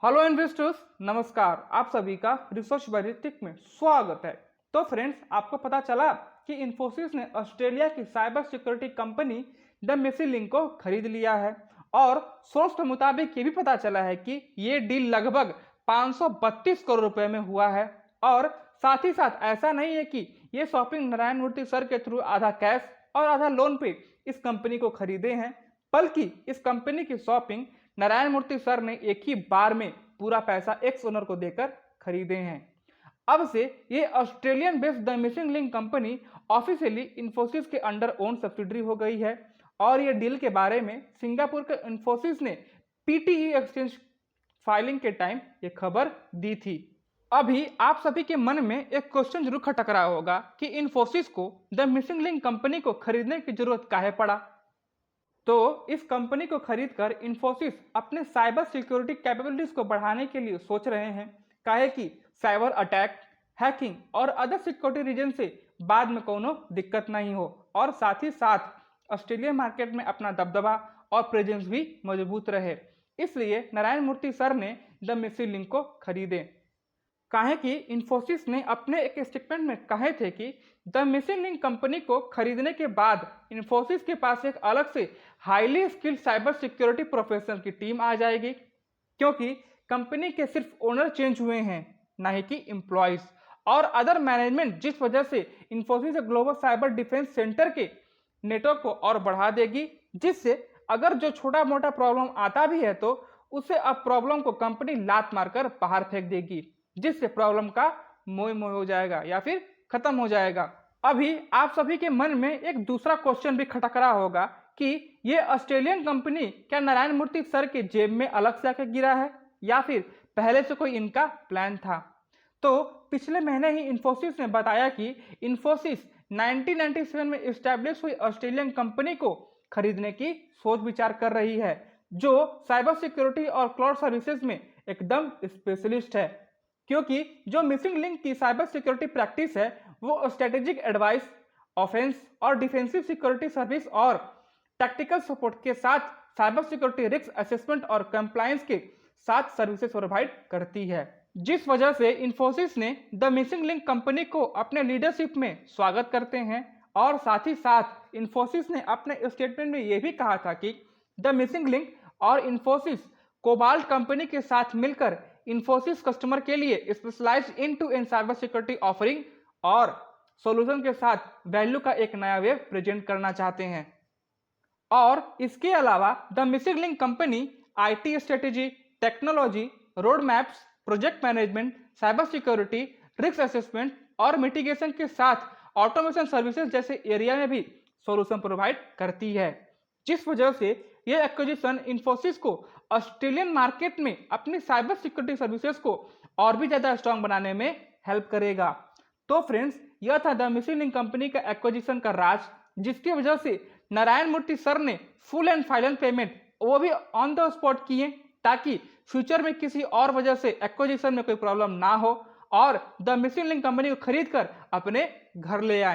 Hello investors, नमस्कार। आप सभी का रिसर्च बैरिस्टिक में स्वागत है। तो फ्रेंड्स, आपको पता चला कि इन्फोसिस ने ऑस्ट्रेलिया की साइबर सिक्योरिटी कंपनी द मिसिलिंक को खरीद लिया है और सोर्स के मुताबिक ये भी पता चला है कि ये डील लगभग 532 करोड़ रुपए में हुआ है। और साथ ही साथ ऐसा नहीं है कि ये शॉपिंग नारायण मूर्ति सर के थ्रू आधा कैश और आधा लोन पे इस कंपनी को खरीदे हैं, बल्कि इस कंपनी की शॉपिंग नारायण मूर्ति सर ने एक ही बार में पूरा पैसा एक्स ओनर को देकर खरीदे हैं। अब से ये Australian based the missing link company officially Infosys के अंडर ओन सब्सिडरी हो गई है और ये डील के बारे में सिंगापुर के इन्फोसिस ने पीटीई एक्सचेंज फाइलिंग के टाइम ये खबर दी थी। अभी आप सभी के मन में एक क्वेश्चन जरूर खटक रहा होगा कि इन्फोसिस को द मिसिंग लिंक कंपनी को खरीदने की जरूरत काहे पड़ा। तो इस कंपनी को खरीदकर इन्फोसिस अपने साइबर सिक्योरिटी कैपेबिलिटीज को बढ़ाने के लिए सोच रहे हैं, काहे कि साइबर अटैक, हैकिंग और अदर सिक्योरिटी रीजन से बाद में कोनो दिक्कत नहीं हो और साथ ही साथ ऑस्ट्रेलियन मार्केट में अपना दबदबा और प्रेजेंस भी मजबूत रहे। इसलिए नारायण मूर्ति सर ने द मिसिंग लिंक को खरीदे। काहे कि इन्फोसिस ने अपने एक स्टेटमेंट में कहे थे कि द मिसिंग लिंक कंपनी को खरीदने के बाद इन्फोसिस के पास एक अलग से highly skilled cyber security professional की टीम आ जाएगी, क्योंकि कंपनी के सिर्फ ओनर चेंज हुए हैं, ना ही कि एम्प्लॉयज और अदर मैनेजमेंट, जिस वजह से Infosys global cyber defence centre के नेटवर्क को और बढ़ा देगी, जिससे अगर जो छोटा मोटा प्रॉब्लम आता भी है तो उसे अब प्रॉब्लम को कंपनी लात मारकर बाहर फेंक देगी, जिससे प्रॉब्लम का मोह मोह हो जाएगा या फिर खत्म हो जाएगा। अभी आप सभी के मन में एक दूसरा क्वेश्चन भी खटक रहा होगा कि ये ऑस्ट्रेलियन कंपनी क्या नारायण मूर्ति सर के जेब में अलग से आकर गिरा है या फिर पहले से कोई इनका प्लान था। तो पिछले महीने ही इन्फोसिस ने बताया कि इन्फोसिस 1997 में इस्टेब्लिश हुई ऑस्ट्रेलियन कंपनी को खरीदने की सोच विचार कर रही है, जो साइबर सिक्योरिटी और क्लाउड सर्विसेज में एकदम स्पेशलिस्ट है, क्योंकि जो मिसिंग लिंक की साइबर सिक्योरिटी प्रैक्टिस है वो स्ट्रेटेजिक एडवाइस, ऑफेंस और डिफेंसिव सिक्योरिटी सर्विस और टैक्टिकल सपोर्ट के साथ साइबर सिक्योरिटी रिस्क असेसमेंट और कंप्लायंस के साथ सर्विसेज प्रोवाइड करती है। जिस वजह से इन्फोसिस ने द मिसिंग लिंक कंपनी को अपने लीडरशिप में स्वागत करते हैं और साथ ही साथ इन्फोसिस ने अपने स्टेटमेंट में यह भी कहा था कि द मिसिंग लिंक और इन्फोसिस कोबाल्ट कंपनी के साथ मिलकर इन्फोसिस कस्टमर के लिए specialised end-to-end cyber security offering और सॉल्यूशन के साथ वैल्यू का एक नया वेव प्रेजेंट करना चाहते हैं। और इसके अलावा the missing link company IT strategy, technology, road maps, project management, cyber security, risk assessment और मिटिगेशन के साथ ऑटोमेशन सर्विसेज जैसे एरिया में भी सॉल्यूशन प्रोवाइड करती है, जिस वजह से यह एक्विजिशन इन्फोसिस को ऑस्ट्रेलियन मार्केट में अपनी साइबर सिक्योरिटी सर्विसेज को और भी ज्यादा स्ट्रांग बनाने में हेल्प करेगा। तो फ्रेंड्स, यह था द मिसिंग लिंक कंपनी का एक्विजिशन का राज, जिसकी वजह से नारायण मूर्ति सर ने फुल एंड फाइनल पेमेंट वो भी ऑन द स्पॉट किए, ताकि फ्यूचर में किसी और वजह से एक्विजिशन में कोई प्रॉब्लम ना हो और द मिसिंग लिंक कंपनी को खरीद कर अपने घर ले आए।